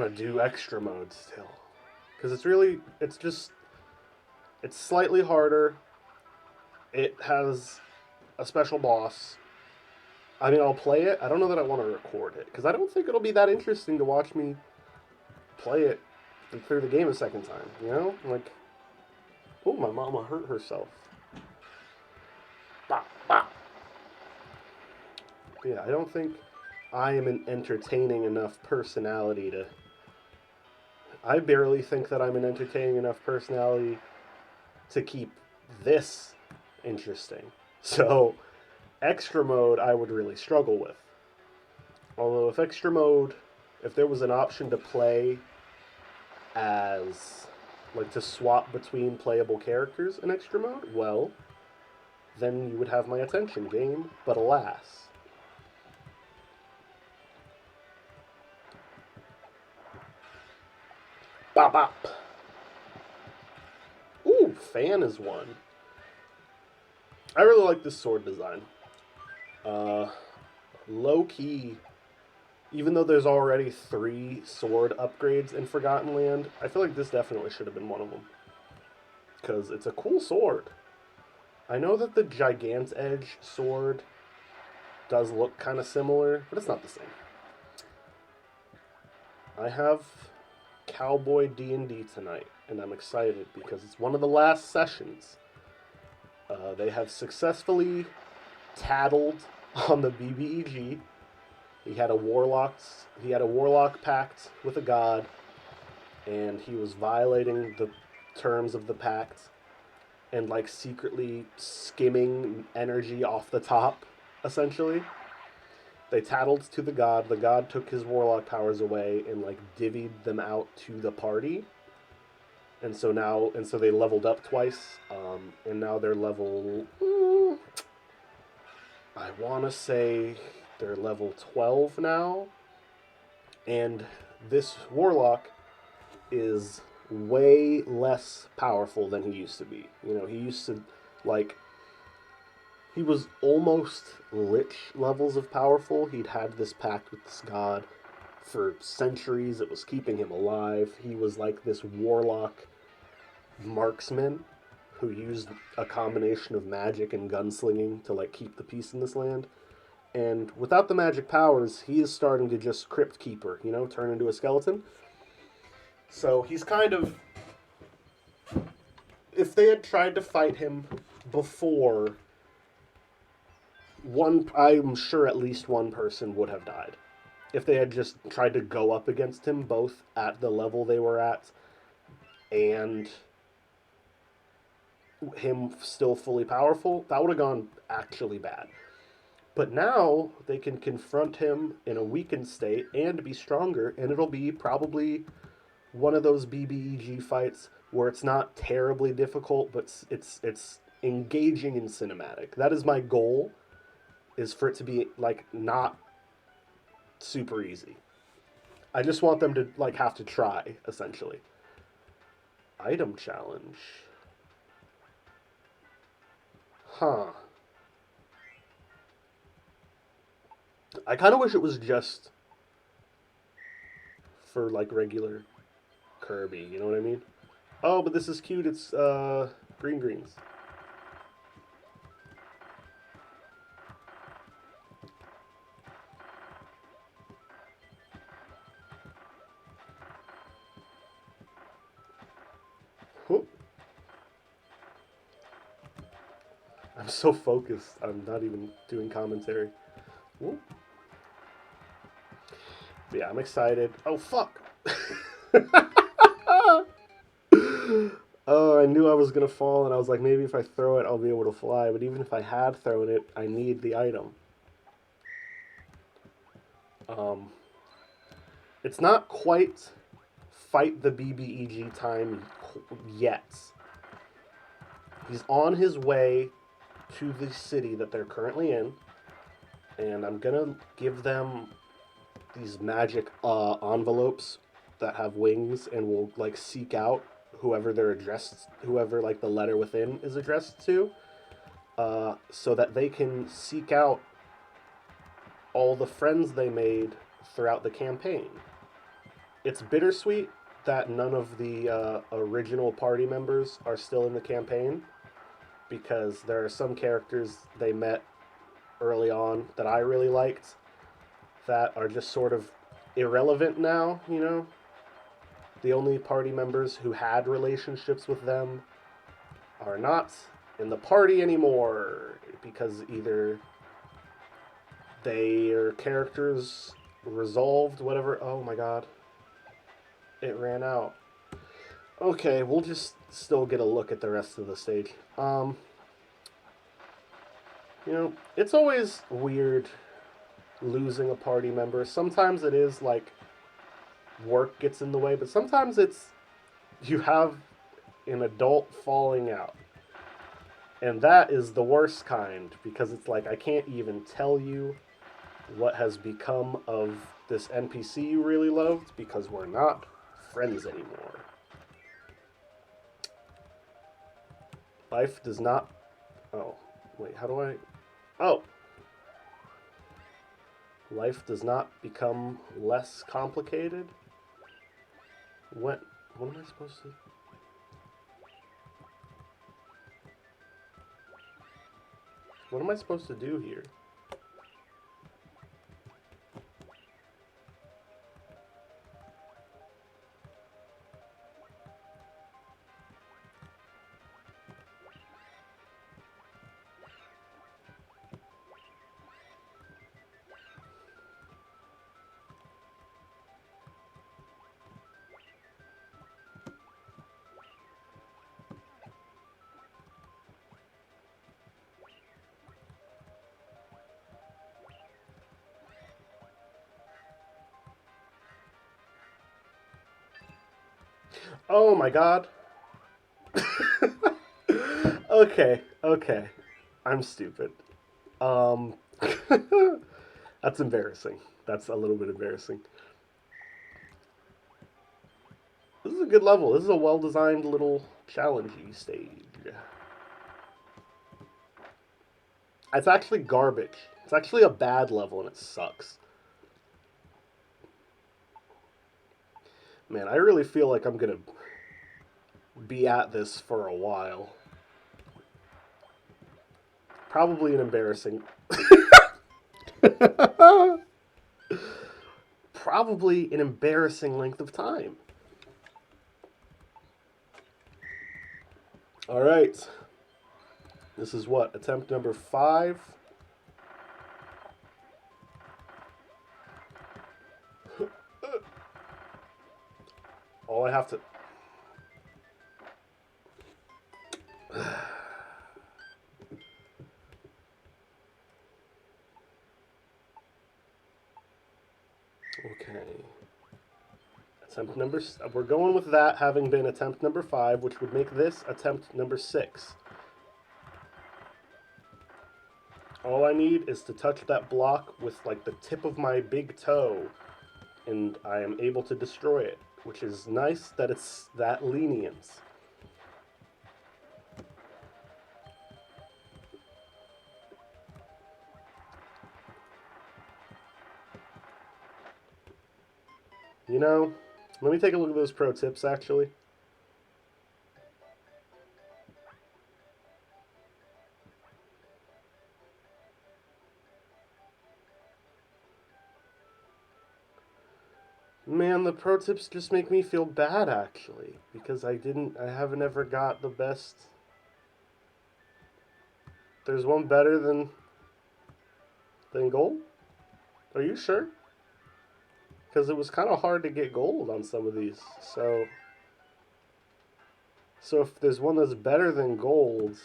to do extra mode still. Because it's slightly harder. It has a special boss. I mean, I'll play it. I don't know that I want to record it, because I don't think it'll be that interesting to watch me play it through the game a second time, you know? Like, oh, my mama hurt herself. Bah, bah. Yeah, I don't think I am an entertaining enough personality to... I barely think that I'm an entertaining enough personality to keep this interesting. So, extra mode I would really struggle with. Although if there was an option to play as, like, to swap between playable characters in extra mode, well, then you would have my attention, game. But alas. Bop bop. Ooh, fan is one. I really like this sword design. Low key, even though there's already 3 sword upgrades in Forgotten Land, I feel like this definitely should have been one of them. Because it's a cool sword. I know that the Gigant Edge sword does look kind of similar, but it's not the same. I have Cowboy D&D tonight, and I'm excited because it's one of the last sessions. They have successfully tattled on the BBEG. He had a warlock pact with a god, and he was violating the terms of the pact and like secretly skimming energy off the top, essentially. They tattled to the god. The god took his warlock powers away and like divvied them out to the party. And so they leveled up twice, and now they're level. I want to say they're level 12 now, and this warlock is way less powerful than he used to be. You know, he used to he was almost lich levels of powerful. He'd had this pact with this god for centuries. It was keeping him alive. He was like this warlock marksman who used a combination of magic and gunslinging to like keep the peace in this land. And without the magic powers, he is starting to just crypt keeper, you know, turn into a skeleton. So he's kind of, if they had tried to fight him before, I'm sure at least one person would have died. If they had just tried to go up against him, both at the level they were at and him still fully powerful, that would have gone actually bad. But now they can confront him in a weakened state and be stronger, and it'll be probably one of those BBEG fights where it's not terribly difficult, but it's engaging and cinematic. That is my goal, is for it to be like not super easy. I just want them to like have to try, essentially. Item challenge. Huh. I kind of wish it was just for like regular Kirby, you know what I mean? Oh, but this is cute. It's green greens. Whoop. I'm so focused. I'm not even doing commentary. Whoop. But yeah, I'm excited. Oh, fuck. Oh, I knew I was going to fall, and I was like, maybe if I throw it, I'll be able to fly. But even if I had thrown it, I need the item. It's not quite fight the BBEG time yet. He's on his way to the city that they're currently in, and I'm gonna give them these magic envelopes that have wings and will like seek out whoever like the letter within is addressed to, so that they can seek out all the friends they made throughout the campaign. It's bittersweet that none of the original party members are still in the campaign, because there are some characters they met early on that I really liked that are just sort of irrelevant now, you know? The only party members who had relationships with them are not in the party anymore, because either their characters resolved whatever. Oh my god. It ran out. Okay, we'll just still get a look at the rest of the stage. You know, it's always weird losing a party member. Sometimes it is like work gets in the way, but sometimes it's you have an adult falling out. And that is the worst kind, because it's like I can't even tell you what has become of this NPC you really loved, because we're not friends anymore. Life does not... Oh, wait, how do I... Oh! Life does not become less complicated? What am I supposed to... What am I supposed to do here? Oh my god. Okay, okay. I'm stupid. Um, that's embarrassing. That's a little bit embarrassing. This is a good level. This is a well-designed little challengey stage. It's actually garbage. It's actually a bad level and it sucks. Man, I really feel like I'm gonna be at this for a while. Probably an embarrassing... Probably an embarrassing length of time. Alright. This is what? Attempt number 5? All I have to... Okay. Attempt number... We're going with that having been attempt number 5, which would make this attempt number 6. All I need is to touch that block with, like, the tip of my big toe, and I am able to destroy it, which is nice that it's that lenient. You know, let me take a look at those pro tips, actually. Man, the pro tips just make me feel bad, actually, because I haven't ever got the best. There's one better than gold? Are you sure? Because it was kind of hard to get gold on some of these, so if there's one that's better than gold,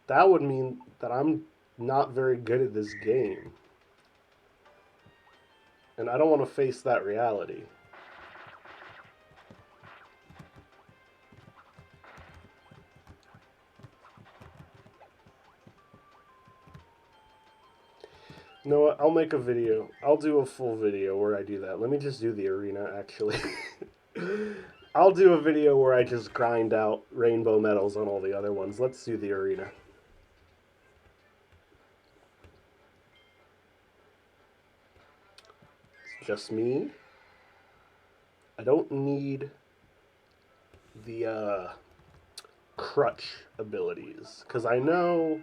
that would mean that I'm not very good at this game. And I don't want to face that reality. You know what? I'll make a video. I'll do a full video where I do that. Let me just do the arena, actually. I'll do a video where I just grind out rainbow medals on all the other ones. Let's do the arena. It's just me. I don't need the crutch abilities, because I know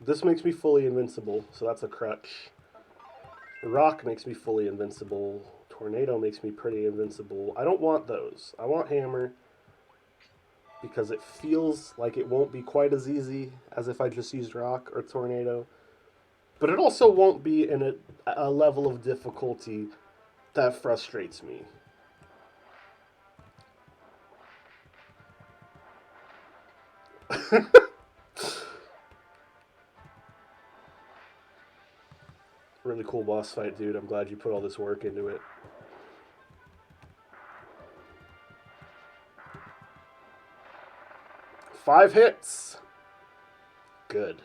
this makes me fully invincible, so that's a crutch. Rock makes me fully invincible. Tornado makes me pretty invincible. I don't want those. I want hammer, because it feels like it won't be quite as easy as if I just used rock or tornado. But it also won't be in a level of difficulty that frustrates me. Really cool boss fight, dude. I'm glad you put all this work into it. Five hits! Good.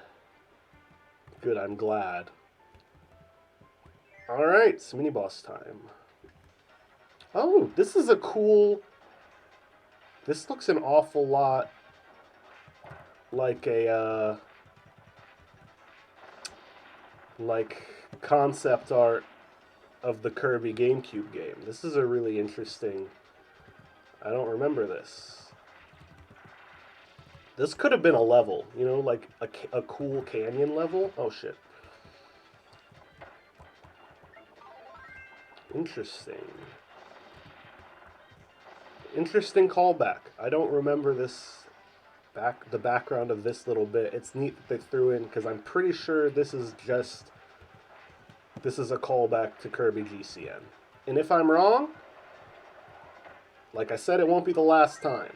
Good, I'm glad. Alright, it's mini boss time. Oh, this is a cool... This looks an awful lot like a, like concept art of the Kirby GameCube game. This is a really interesting... I don't remember this. This could have been a level, you know, like a cool canyon level. Oh, shit. Interesting. Interesting callback. I don't remember this the background of this little bit. It's neat that they threw in because I'm pretty sure this is a callback to Kirby GCN. And if I'm wrong, like I said, it won't be the last time.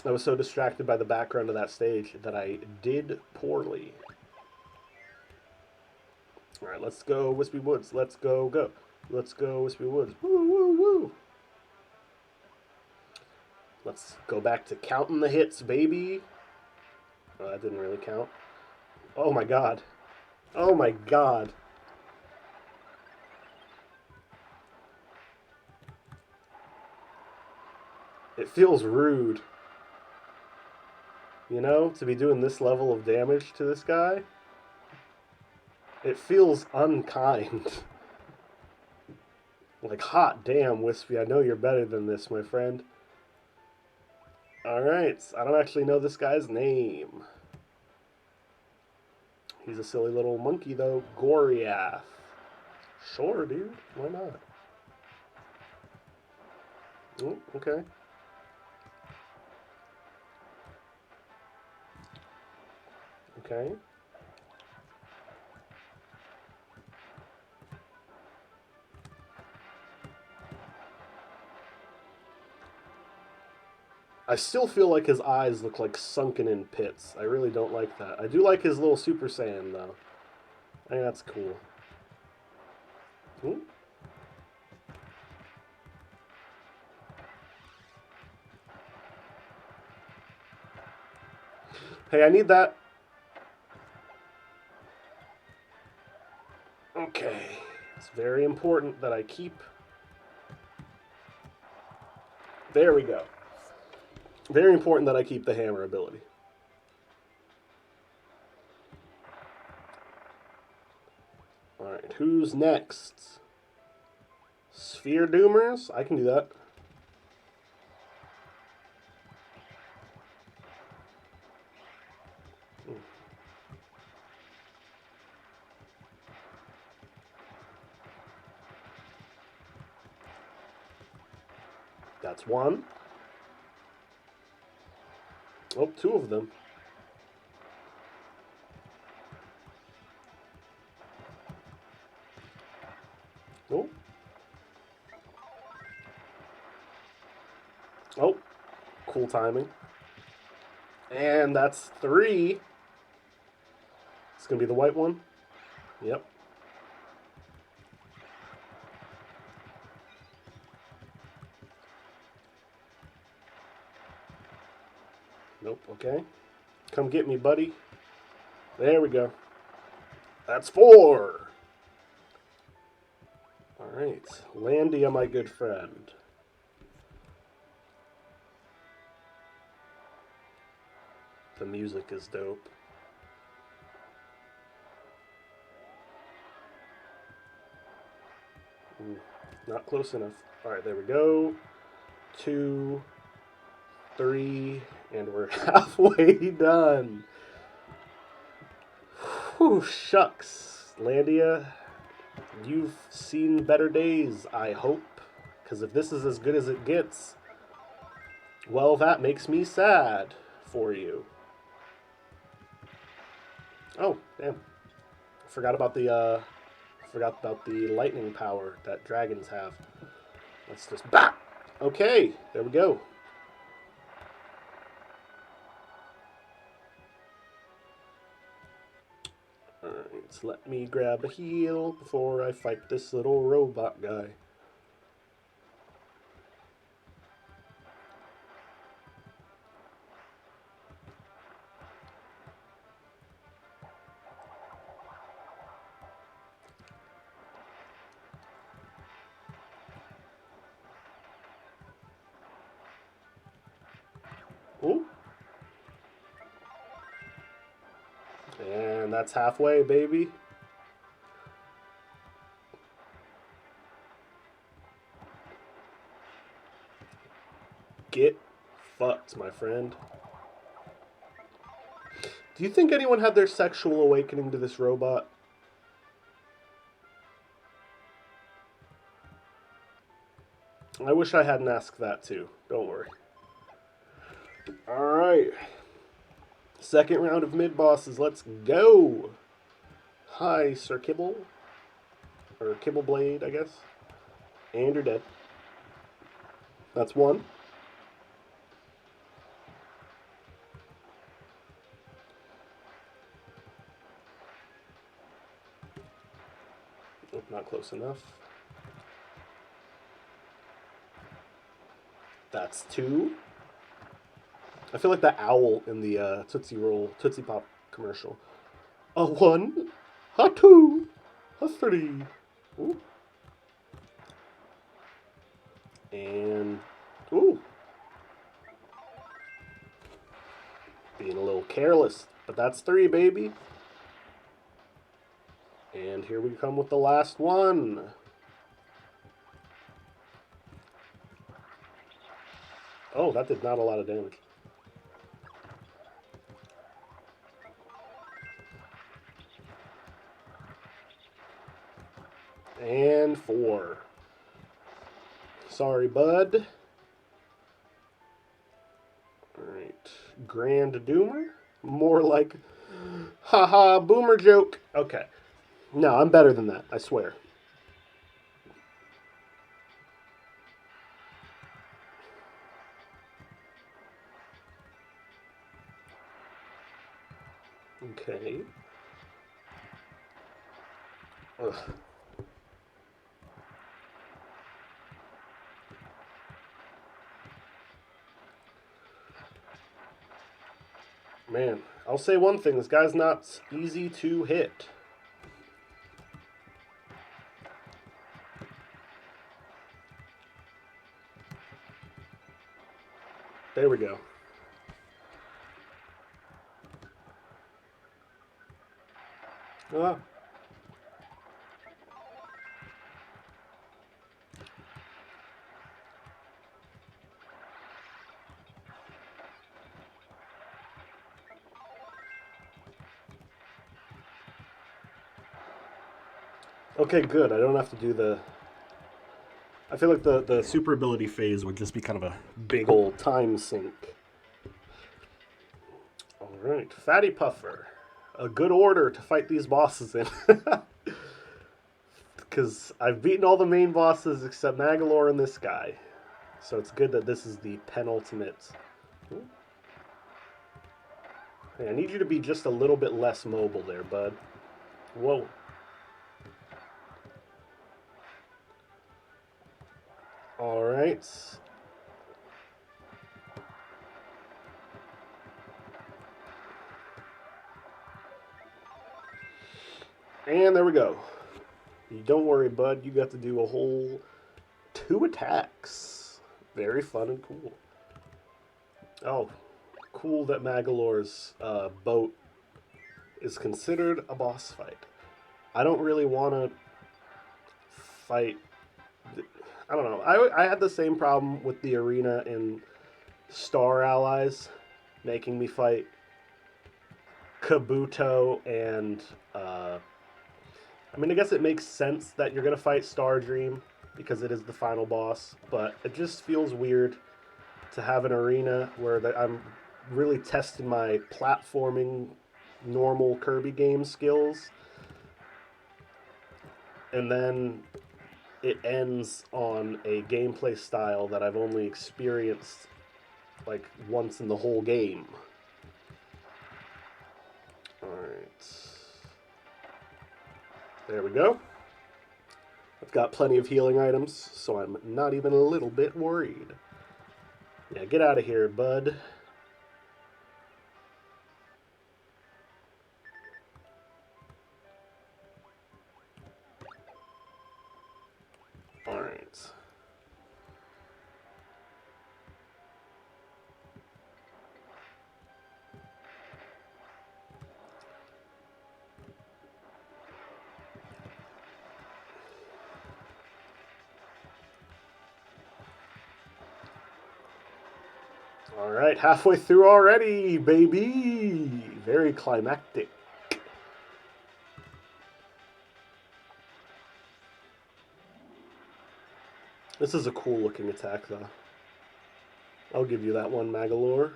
I was so distracted by the background of that stage that I did poorly. Alright, let's go Wispy Woods. Let's go. Let's go Wispy Woods. Woo, woo, woo. Let's go back to counting the hits, baby. Oh, that didn't really count. Oh my god. Oh my god. It feels rude. You know, to be doing this level of damage to this guy. It feels unkind. Like, hot damn, Wispy, I know you're better than this, my friend. Alright, I don't actually know this guy's name. He's a silly little monkey, though. Goriath. Sure, dude. Why not? Oh, okay. Okay. I still feel like his eyes look like sunken in pits. I really don't like that. I do like his little Super Saiyan, though. I think that's cool. Ooh. Hey, I need that. Okay. It's very important that I keep... There we go. Very important that I keep the hammer ability. Alright, who's next? Sphere Doomers? I can do that. That's one. Oh, two of them. Oh. Oh, cool timing. And that's three. It's going to be the white one. Yep. Nope, okay. Come get me, buddy. There we go. That's four. All right. Landia, my good friend. The music is dope. Ooh, not close enough. All right, there we go. 2, 3, and we're halfway done. Whew, shucks. Landia, you've seen better days, I hope. Because if this is as good as it gets, well, that makes me sad for you. Oh, damn. Forgot about the lightning power that dragons have. Let's just bap. Okay, there we go. Alright, so let me grab a heal before I fight this little robot guy. Ooh. And that's halfway, baby. Get fucked, my friend. Do you think anyone had their sexual awakening to this robot? I wish I hadn't asked that too. Don't worry. Alright. Second round of mid-bosses. Let's go. Hi, Sir Kibble. Or Kibble Blade, I guess. And you're dead. That's one. Nope, not close enough. That's two. I feel like that owl in the Tootsie Pop commercial. A one, a two, a three. Ooh. And, ooh. Being a little careless. But that's three, baby. And here we come with the last one. Oh, that did not a lot of damage. And four. Sorry, bud. Alright. Grand Doomer? More like, haha, boomer joke. Okay. No, I'm better than that, I swear. Okay. Ugh. Man, I'll say one thing. This guy's not easy to hit. There we go. Ah. Okay, good. I don't have to do the... I feel like the super ability phase would just be kind of a big old time sink. Alright, Fatty Puffer. A good order to fight these bosses in. Because I've beaten all the main bosses except Magalore and this guy. So it's good that this is the penultimate. Hey, I need you to be just a little bit less mobile there, bud. Whoa. Alright. And there we go. Don't worry, bud. You got to do a whole 2 attacks. Very fun and cool. Oh, cool that Magalore's boat is considered a boss fight. I don't really want to fight... I don't know. I had the same problem with the arena in Star Allies, making me fight Kabuto and... I mean, I guess it makes sense that you're going to fight Star Dream because it is the final boss, but it just feels weird to have an arena where I'm really testing my platforming normal Kirby game skills, and then it ends on a gameplay style that I've only experienced like once in the whole game. Alright. There we go. I've got plenty of healing items, so I'm not even a little bit worried. Yeah, get out of here, bud. Alright. All right, halfway through already, baby. Very climactic. This is a cool looking attack, though. I'll give you that one, Magalore.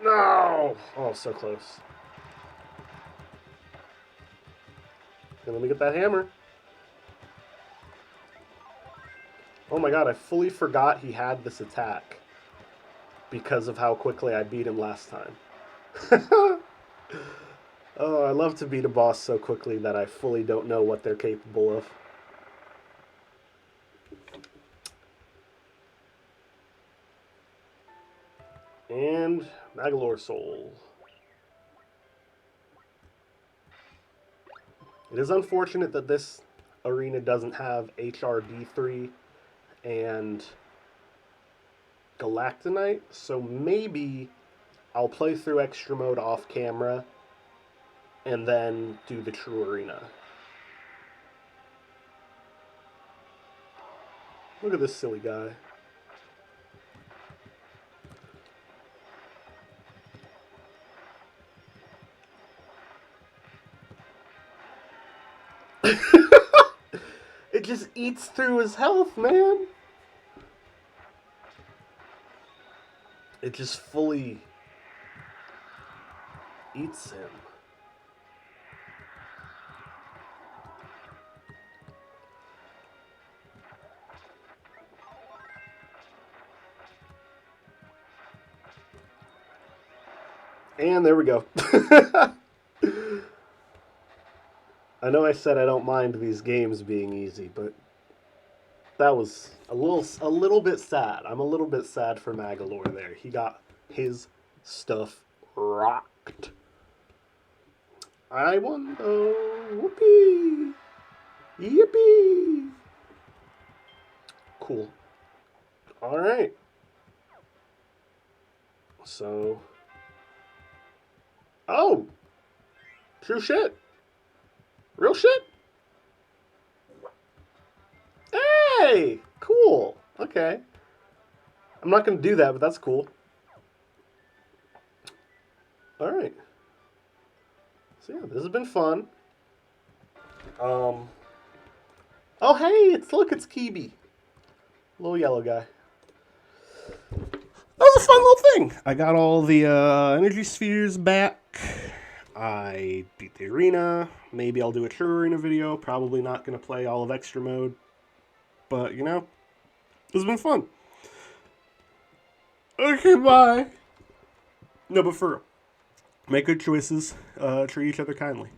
No! Oh, so close. And let me get that hammer. Oh my god, I fully forgot he had this attack because of how quickly I beat him last time. Oh, I love to beat a boss so quickly that I fully don't know what they're capable of. And Magalore Soul. It is unfortunate that this arena doesn't have HRD3 and Galactonite, so maybe I'll play through extra mode off camera and then do the true arena. Look at this silly guy. It just eats through his health, man. It just fully eats him. And there we go. I know I said I don't mind these games being easy, but that was a little bit sad. I'm a little bit sad for Magalore there. He got his stuff rocked. I won though. Whoopee! Yippee! Cool. All right. So. Oh! True shit. Real shit? Hey! Cool. Okay. I'm not going to do that, but that's cool. Alright. So yeah, this has been fun. Oh hey, it's Kirby. Little yellow guy. That was a fun little thing. I got all the energy spheres back. I beat the arena. Maybe I'll do a true arena video. Probably not going to play all of extra mode. But, you know, this has been fun. Okay, bye. No, but for real, make good choices. Treat each other kindly.